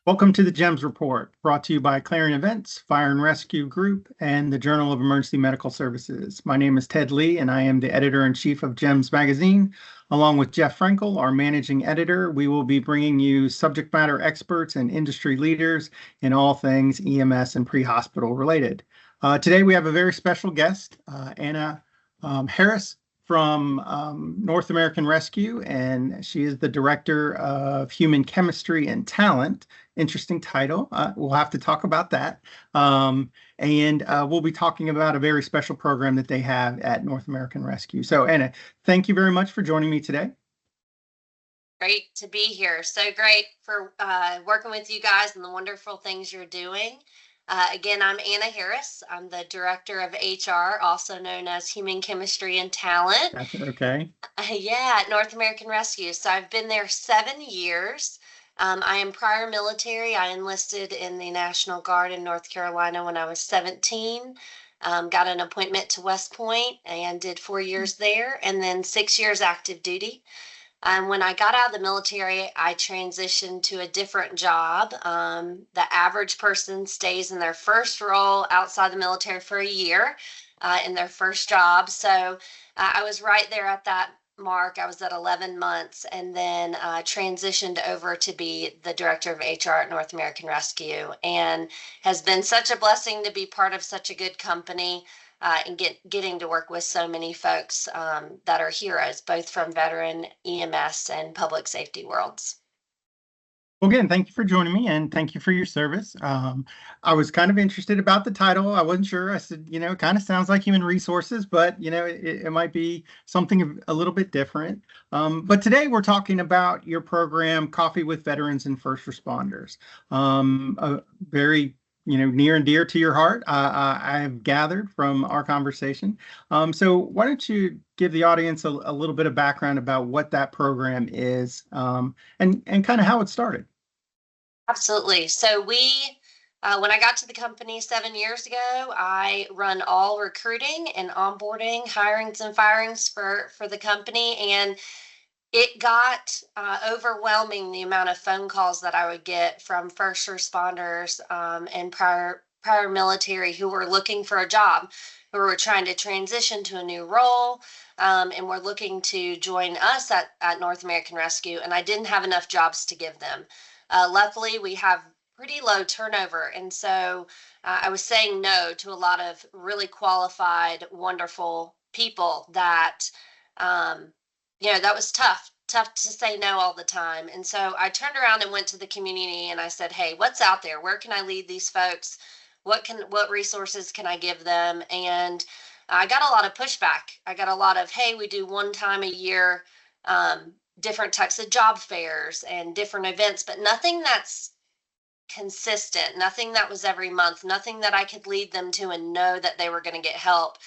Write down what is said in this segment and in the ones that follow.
Welcome to the GEMS Report, brought to you by Clarion Events, Fire and Rescue Group, and the Journal of Emergency Medical Services. My name is Ted Lee, and I am the editor-in-chief of GEMS Magazine. Along with Jeff Frankel, our managing editor, we will be bringing you subject matter experts and industry leaders in all things EMS and pre-hospital related. Today, we have a very special guest, Anna Harris, from North American Rescue, and she is the Director of Human Chemistry and Talent. Interesting title. We'll have to talk about that. And we'll be talking about a very special program that they have at North American Rescue. So Anna, thank you very much for joining me today. Great to be here. So great for working with you guys and the wonderful things you're doing. Again, I'm Anna Harris. I'm the Director of HR, also known as Human Chemistry and Talent. That's okay. Yeah, at North American Rescue. So I've been there 7 years. I am prior military. I enlisted in the National Guard in North Carolina when I was 17. Got an appointment to West Point and did 4 years there, and then 6 years active duty. When I got out of the military, I transitioned to a different job. The average person stays in their first role outside the military for a year in their first job. So I was right there at that mark. I was at 11 months and then transitioned over to be the Director of HR at North American Rescue, and has been such a blessing to be part of such a good company. And getting to work with so many folks that are heroes, both from veteran, EMS, and public safety worlds. Well, again, thank you for joining me, and thank you for your service. I was kind of interested about the title. I wasn't sure. I said, it kind of sounds like human resources, but, it might be something a little bit different. But today we're talking about your program, Coffee with Veterans and First Responders. A very near and dear to your heart, I have gathered from our conversation. So why don't you give the audience a little bit of background about what that program is, and kind of how it started? Absolutely. So when I got to the company 7 years ago, I run all recruiting and onboarding, hirings and firings for the company, and it got overwhelming, the amount of phone calls that I would get from first responders and prior military who were looking for a job, who were trying to transition to a new role, and were looking to join us at North American Rescue. And I didn't have enough jobs to give them. Luckily, we have pretty low turnover. And so I was saying no to a lot of really qualified, wonderful people that that was tough to say no all the time. And so I turned around and went to the community and I said, hey, what's out there? Where can I lead these folks? What resources can I give them? And I got a lot of pushback. I got a lot of, hey, we do one time a year, different types of job fairs and different events, but nothing that's consistent, nothing that was every month, nothing that I could lead them to and know that they were going to get help.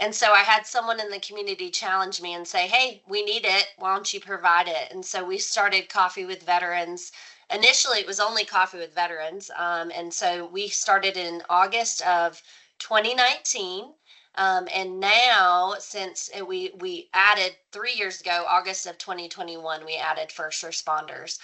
And so I had someone in the community challenge me and say, hey, we need it. Why don't you provide it? And so we started Coffee with Veterans. Initially, it was only Coffee with Veterans. And so we started in August of 2019. And now, since we added 3 years ago, August of 2021, we added first responders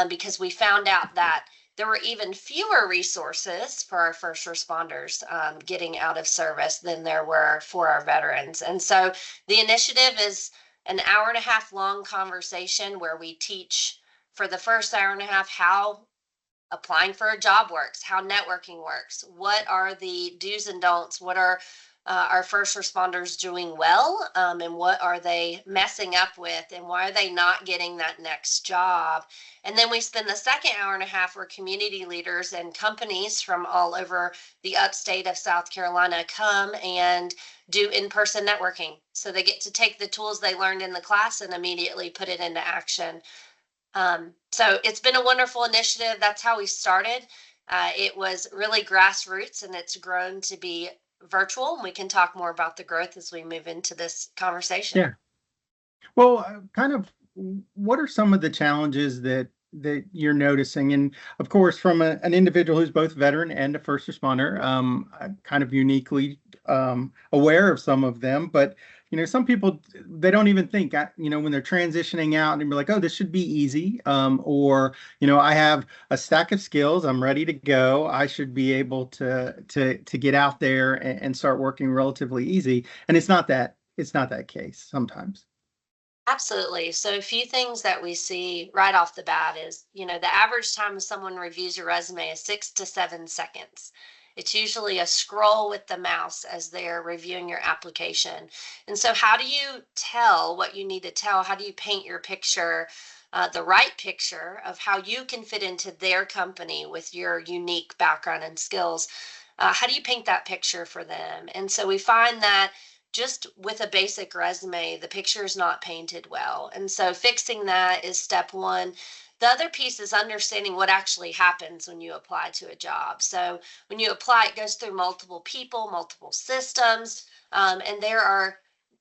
because we found out that there were even fewer resources for our first responders getting out of service than there were for our veterans. And so the initiative is an hour-and-a-half long conversation where we teach for the first hour and a half how applying for a job works, how networking works, what are the do's and don'ts, what are our first responders doing well, and what are they messing up with, and why are they not getting that next job? And then we spend the second hour and a half where community leaders and companies from all over the upstate of South Carolina come and do in-person networking. So they get to take the tools they learned in the class and immediately put it into action. So it's been a wonderful initiative. That's how we started. It was really grassroots, and it's grown to be virtual. We can talk more about the growth as we move into this conversation. Yeah. Well, kind of, what are some of the challenges that you're noticing? And of course, from an individual who's both veteran and a first responder, I'm kind of uniquely aware of some of them. But some people, they don't even think, when they're transitioning out and be like, oh, this should be easy. Or, I have a stack of skills. I'm ready to go. I should be able to get out there and start working relatively easy. And it's not that case sometimes. Absolutely. So a few things that we see right off the bat is, the average time someone reviews your resume is 6 to 7 seconds. It's usually a scroll with the mouse as they're reviewing your application. And so how do you tell what you need to tell? How do you paint your picture, the right picture of how you can fit into their company with your unique background and skills? How do you paint that picture for them? And so we find that just with a basic resume, the picture is not painted well. And so fixing that is step one. The other piece is understanding what actually happens when you apply to a job. So when you apply, it goes through multiple people, multiple systems, and there are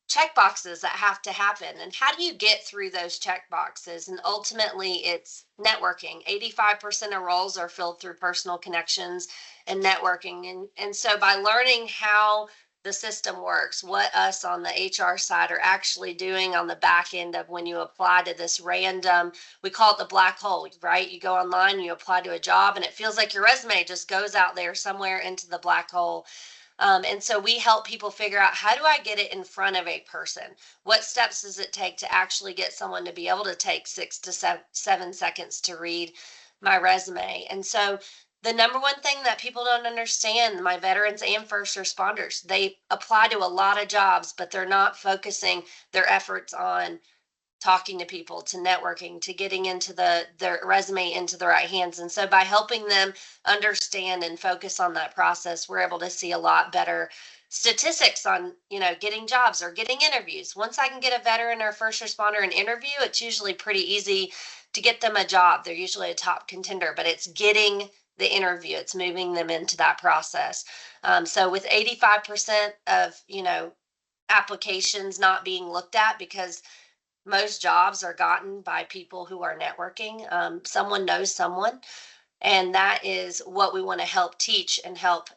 check boxes that have to happen. And how do you get through those check boxes? And ultimately, it's networking. 85% of roles are filled through personal connections and networking. And so by learning how the system works, what us on the HR side are actually doing on the back end of when you apply to this random, we call it the black hole, right? You go online, you apply to a job, and it feels like your resume just goes out there somewhere into the black hole. And so we help people figure out, how do I get it in front of a person? What steps does it take to actually get someone to be able to take 6 to 7 seconds to read my resume? And so the number one thing that people don't understand, my veterans and first responders, they apply to a lot of jobs, but they're not focusing their efforts on talking to people, to networking, to getting into their resume into the right hands. And so by helping them understand and focus on that process, we're able to see a lot better statistics on, getting jobs or getting interviews. Once I can get a veteran or first responder an interview, it's usually pretty easy to get them a job. They're usually a top contender, but it's getting the interview, it's moving them into that process. So with 85% of, applications not being looked at because most jobs are gotten by people who are networking. Someone knows someone, and that is what we want to help teach and help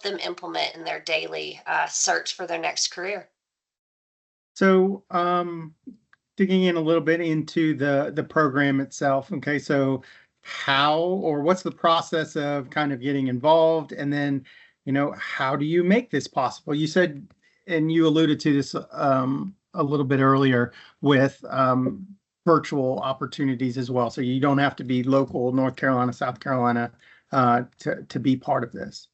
them implement in their daily search for their next career. So, digging in a little bit into the program itself. Okay, so how or what's the process of kind of getting involved, and then, how do you make this possible? You said, and you alluded to this a little bit earlier with virtual opportunities as well. So you don't have to be local, North Carolina, South Carolina, to be part of this.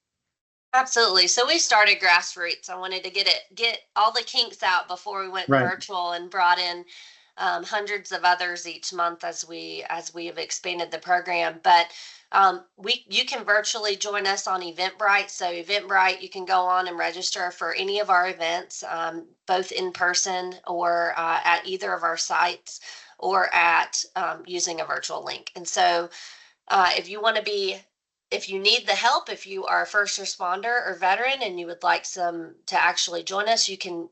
Absolutely. So we started grassroots. I wanted to get all the kinks out before we went Right. virtual, and brought in hundreds of others each month as we have expanded the program. But you can virtually join us on Eventbrite. So Eventbrite, you can go on and register for any of our events, both in person or at either of our sites, or at using a virtual link. And so if you want to be if you need the help, if you are a first responder or veteran and you would like some to actually join us, you can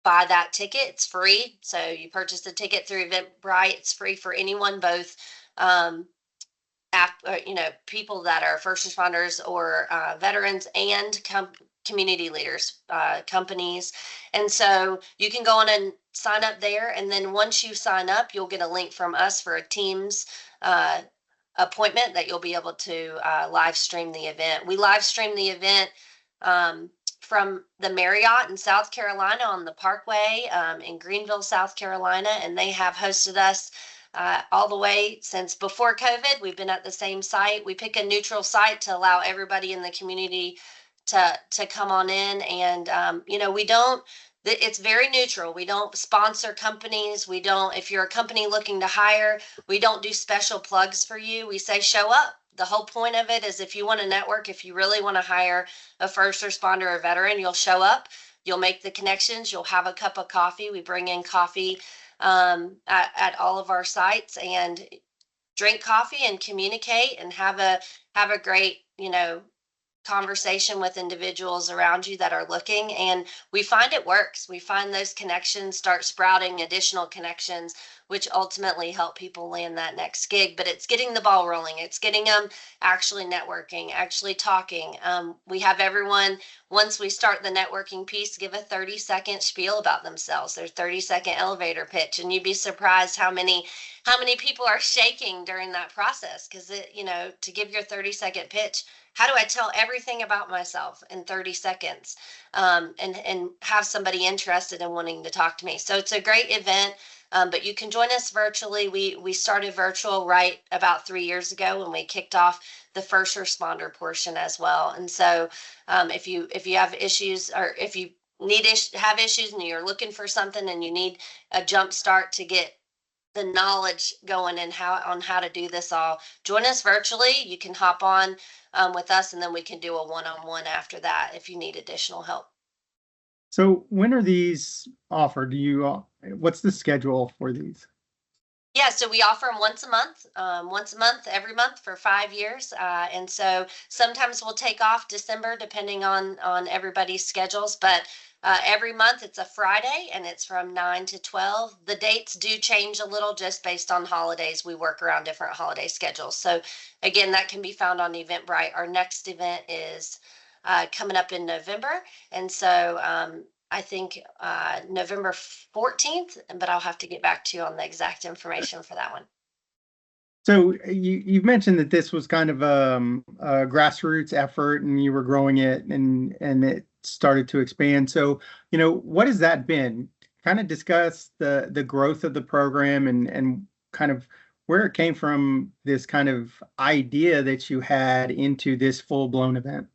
buy that ticket. It's free. So you purchase the ticket through Eventbrite. It's free for anyone, both people that are first responders or veterans, and community leaders, companies. And so you can go on and sign up there. And then once you sign up, you'll get a link from us for a Teams appointment that you'll be able to live stream the event. We live stream the event from the Marriott in South Carolina on the Parkway in Greenville, South Carolina, and they have hosted us all the way since before COVID. We've been at the same site. We pick a neutral site to allow everybody in the community to come on in, and it's very neutral. We don't sponsor companies. We don't, if you're a company looking to hire, we don't do special plugs for you. We say, show up. The whole point of it is, if you want to network, if you really want to hire a first responder or veteran, you'll show up, you'll make the connections, you'll have a cup of coffee. We bring in coffee at all of our sites, and drink coffee and communicate and have a great, conversation with individuals around you that are looking. And we find it works. We find those connections start sprouting additional connections which ultimately help people land that next gig. But it's getting the ball rolling. It's getting them actually networking, actually talking. We have everyone, once we start the networking piece, give a 30-second spiel about themselves, their 30-second elevator pitch. And you'd be surprised how many people are shaking during that process, because to give your 30-second pitch, how do I tell everything about myself in 30 seconds, and have somebody interested in wanting to talk to me? So it's a great event. But you can join us virtually. We started virtual right about 3 years ago when we kicked off the first responder portion as well. And so if you have issues, or if you have issues and you're looking for something and you need a jump start to get the knowledge going and how to do this all, join us virtually. You can hop on with us, and then we can do a one-on-one after that if you need additional help. So when are these offered? What's the schedule for these? Yeah, so we offer them once a month, every month for 5 years. And so sometimes we'll take off December depending on everybody's schedules, but every month it's a Friday and it's from 9 to 12. The dates do change a little just based on holidays. We work around different holiday schedules. So again, that can be found on Eventbrite. Our next event is coming up in November. And so I think November 14th, but I'll have to get back to you on the exact information for that one. So you've mentioned that this was kind of a grassroots effort, and you were growing it, and it started to expand. So, what has that been? Kind of discuss the growth of the program, and kind of where it came from, this kind of idea that you had into this full-blown event.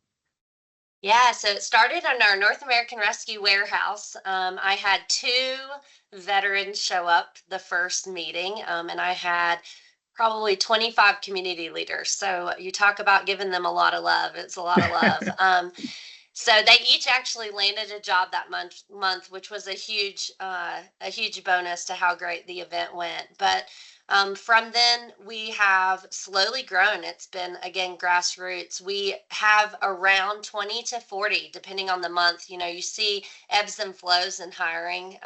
Yeah, so it started on our North American Rescue Warehouse. I had two veterans show up the first meeting, and I had probably 25 community leaders. So you talk about giving them a lot of love. It's a lot of love. So they each actually landed a job that month, which was a huge bonus to how great the event went. But from then we have slowly grown. It's been, again, grassroots. We have around 20 to 40, depending on the month. You see ebbs and flows in hiring.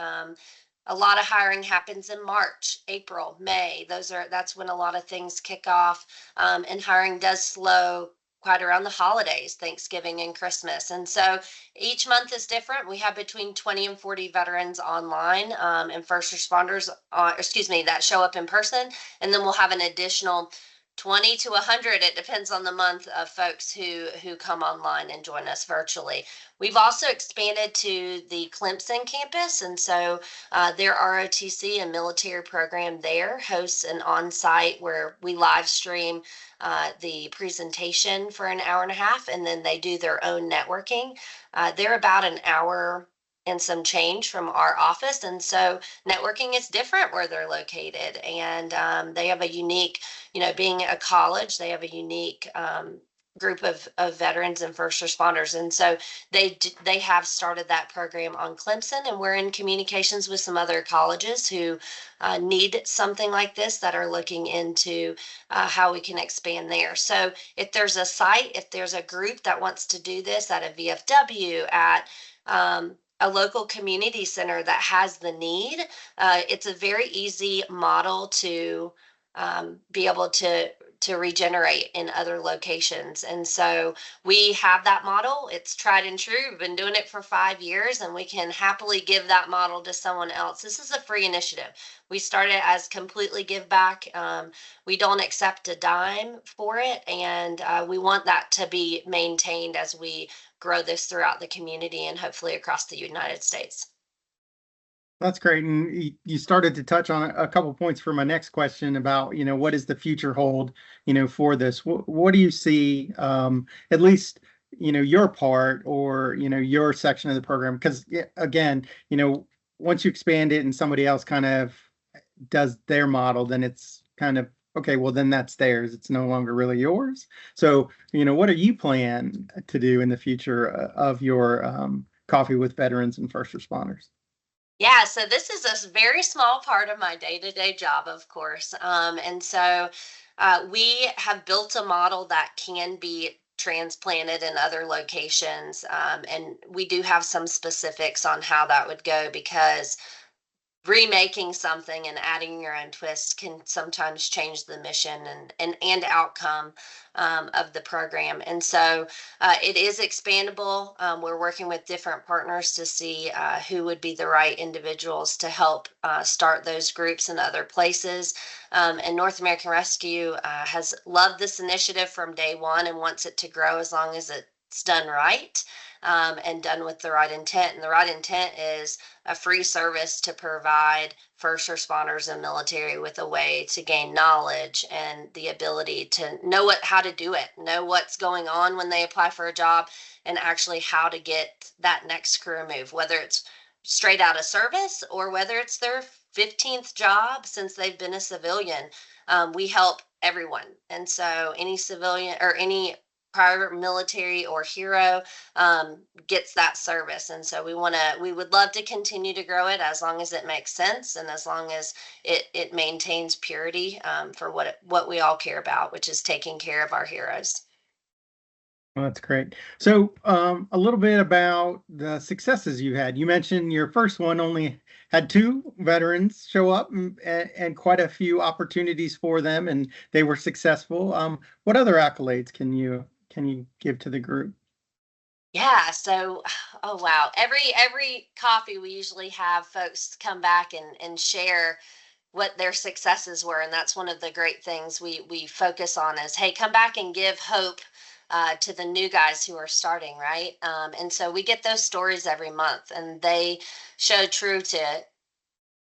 A lot of hiring happens in March, April, May. That's when a lot of things kick off. And hiring does slow quite around the holidays, Thanksgiving and Christmas. And so each month is different. We have between 20 and 40 veterans online, and first responders, that show up in person. And then we'll have an additional 20 to 100, it depends on the month, of folks who come online and join us virtually. We've also expanded to the Clemson campus, and so their ROTC and military program there hosts an on-site where we live stream the presentation for an hour and a half, and then they do their own networking. They're about an hour and some change from our office, and so networking is different where they're located, and they have a unique, being a college, they have a unique group of veterans and first responders. And so they have started that program on Clemson, and we're in communications with some other colleges who need something like this, that are looking into how we can expand there. So if there's a site, if there's a group that wants to do this at a VFW, at a local community center that has the need, it's a very easy model to be able to regenerate in other locations. And so we have that model. It's tried and true. We've been doing it for 5 years, and we can happily give that model to someone else. This is a free initiative. We started as completely give back. We don't accept a dime for it, and we want that to be maintained as we grow this throughout the community and hopefully across the United States. That's great. And you started to touch on a couple points for my next question about, what does the future hold, for this? What do you see, at least, your part, or, your section of the program? Because again, once you expand it and somebody else kind of does their model, then it's kind of, okay, well, then that's theirs. It's no longer really yours. So, what are you planning to do in the future of your Coffee with Veterans and First Responders? Yeah, so this is a very small part of my day-to-day job, of course. And so we have built a model that can be transplanted in other locations. And we do have some specifics on how that would go, because remaking something and adding your own twist can sometimes change the mission and outcome of the program. And so it is expandable. We're working with different partners to see who would be the right individuals to help start those groups in other places. And North American Rescue has loved this initiative from day one and wants it to grow as long as it's done right. And done with the right intent. And the right intent is a free service to provide first responders and military with a way to gain knowledge and the ability to know how to do it, know what's going on when they apply for a job, and actually how to get that next career move, whether it's straight out of service or whether it's their 15th job since they've been a civilian. We help everyone. And so any civilian or any prior military or hero gets that service. And so we would love to continue to grow it as long as it makes sense and as long as it maintains purity for what we all care about, which is taking care of our heroes. Well, that's great. So a little bit about the successes you had. You mentioned your first one only had 2 veterans show up and quite a few opportunities for them, and they were successful. What other accolades can you give to the group? Yeah, so oh wow. Every coffee we usually have folks come back and share what their successes were. And that's one of the great things we focus on is, hey, come back and give hope to the new guys who are starting, right? And so we get those stories every month, and they show true to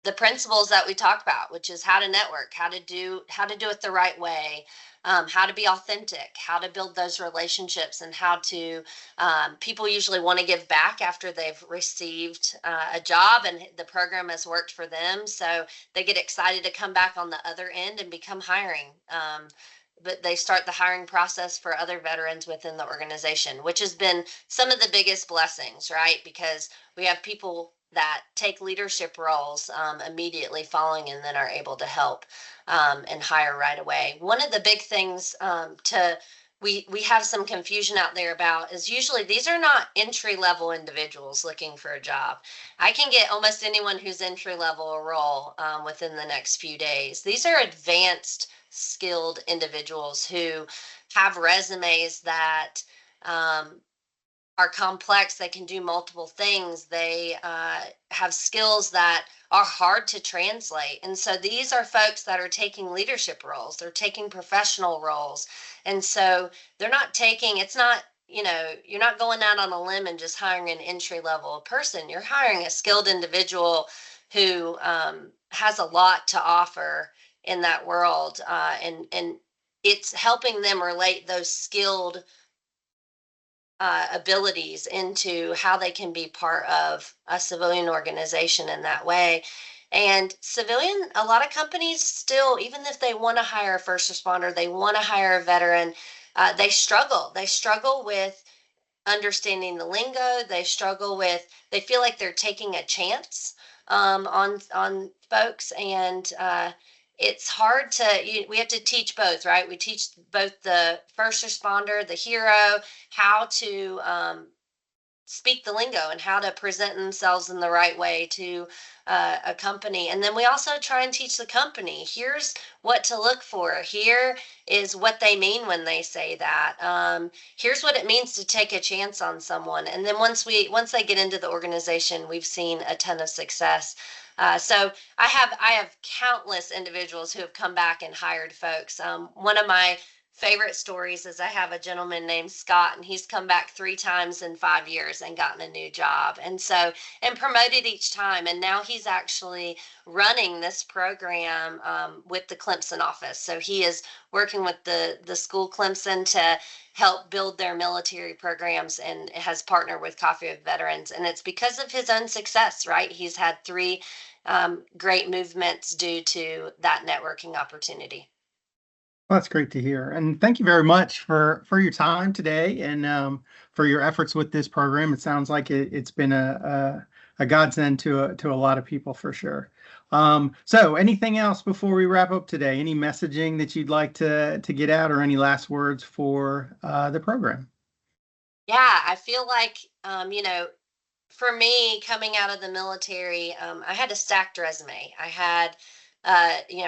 the principles that we talk about, which is how to network, how to do it the right way, how to be authentic, how to build those relationships, and how to people usually want to give back after they've received a job and the program has worked for them, so they get excited to come back on the other end and become hiring. But they start the hiring process for other veterans within the organization, which has been some of the biggest blessings, right? Because we have people that take leadership roles immediately following and then are able to help and hire right away. One of the big things we have some confusion out there about is usually these are not entry level individuals looking for a job. I can get almost anyone who's entry level a role within the next few days. These are advanced skilled individuals who have resumes that are complex. They can do multiple things. They have skills that are hard to translate. And so these are folks that are taking leadership roles. They're taking professional roles. And so they're not taking, it's not, you're not going out on a limb and just hiring an entry level person. You're hiring a skilled individual who has a lot to offer in that world. And it's helping them relate those skilled abilities into how they can be part of a civilian organization in that way. And a lot of companies still, even if they want to hire a first responder, they want to hire a veteran, they struggle. They struggle with understanding the lingo. They feel like they're taking a chance on folks. And it's hard we have to teach both, right? We teach both the first responder, the hero, how to speak the lingo and how to present themselves in the right way to a company. And then we also try and teach the company, here's what to look for. Here is what they mean when they say that. Here's what it means to take a chance on someone. And then once they get into the organization, we've seen a ton of success. So I have countless individuals who have come back and hired folks. One of my favorite stories is I have a gentleman named Scott, and he's come back 3 times in 5 years and gotten a new job. And promoted each time. And now he's actually running this program with the Clemson office. So he is working with the school Clemson to help build their military programs and has partnered with Coffee with Veterans. And it's because of his own success, right? He's had 3 great movements due to that networking opportunity. Well, that's great to hear. And thank you very much for your time today and for your efforts with this program. It sounds like it's been a godsend to a lot of people for sure. So anything else before we wrap up today? Any messaging that you'd like to get out or any last words for the program? Yeah, I feel like, for me, coming out of the military, I had a stacked resume. I had,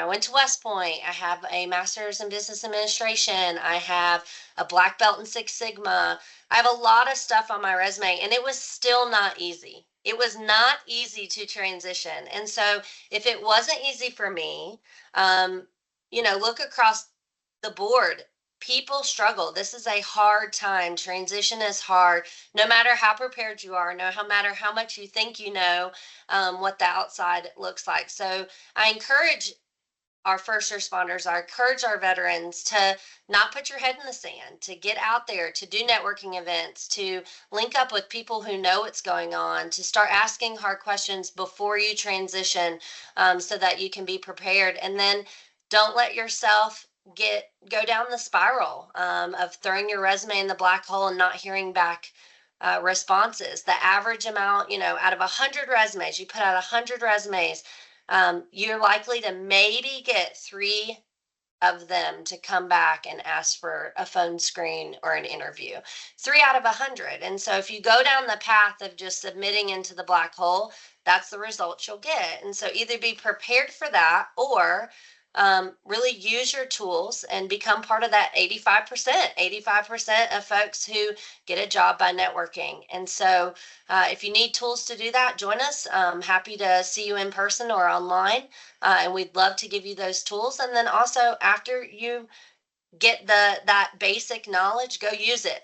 went to West Point. I have a master's in business administration. I have a black belt in Six Sigma. I have a lot of stuff on my resume, and it was still not easy. It was not easy to transition. And so, if it wasn't easy for me, look across the board. People struggle. This is a hard time. Transition is hard no matter how prepared you are, no matter how much you think you know what the outside looks like. So I encourage our first responders, I encourage our veterans to not put your head in the sand, to get out there, to do networking events, to link up with people who know what's going on, to start asking hard questions before you transition so that you can be prepared. And then don't let yourself go down the spiral of throwing your resume in the black hole and not hearing back responses. The average amount, out of 100 resumes, you put out 100 resumes, you're likely to maybe get 3 of them to come back and ask for a phone screen or an interview. 3 out of 100. And so if you go down the path of just submitting into the black hole, that's the results you'll get. And so either be prepared for that or really use your tools and become part of that 85%. 85% of folks who get a job by networking. And so if you need tools to do that, join us. I'm happy to see you in person or online. And we'd love to give you those tools. And then also after you get that basic knowledge, go use it.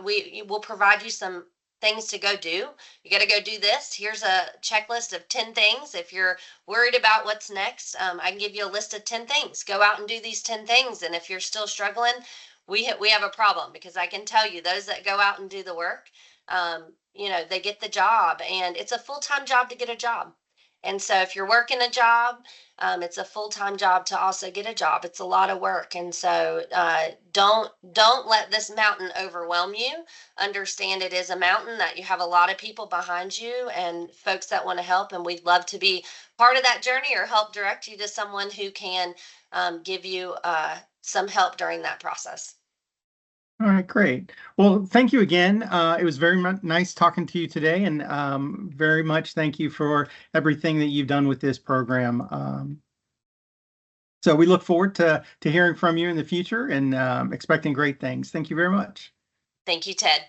We will provide you some things to go do. You got to go do this. Here's a checklist of 10 things. If you're worried about what's next, I can give you a list of 10 things. Go out and do these 10 things. And if you're still struggling, we have a problem, because I can tell you those that go out and do the work, they get the job, and it's a full-time job to get a job. And so if you're working a job, it's a full-time job to also get a job. It's a lot of work. And so don't let this mountain overwhelm you. Understand it is a mountain, that you have a lot of people behind you and folks that want to help. And we'd love to be part of that journey or help direct you to someone who can give you some help during that process. All right, great. Well, thank you again. It was very nice talking to you today, and very much thank you for everything that you've done with this program. So we look forward to hearing from you in the future, and expecting great things. Thank you very much. Thank you, Ted.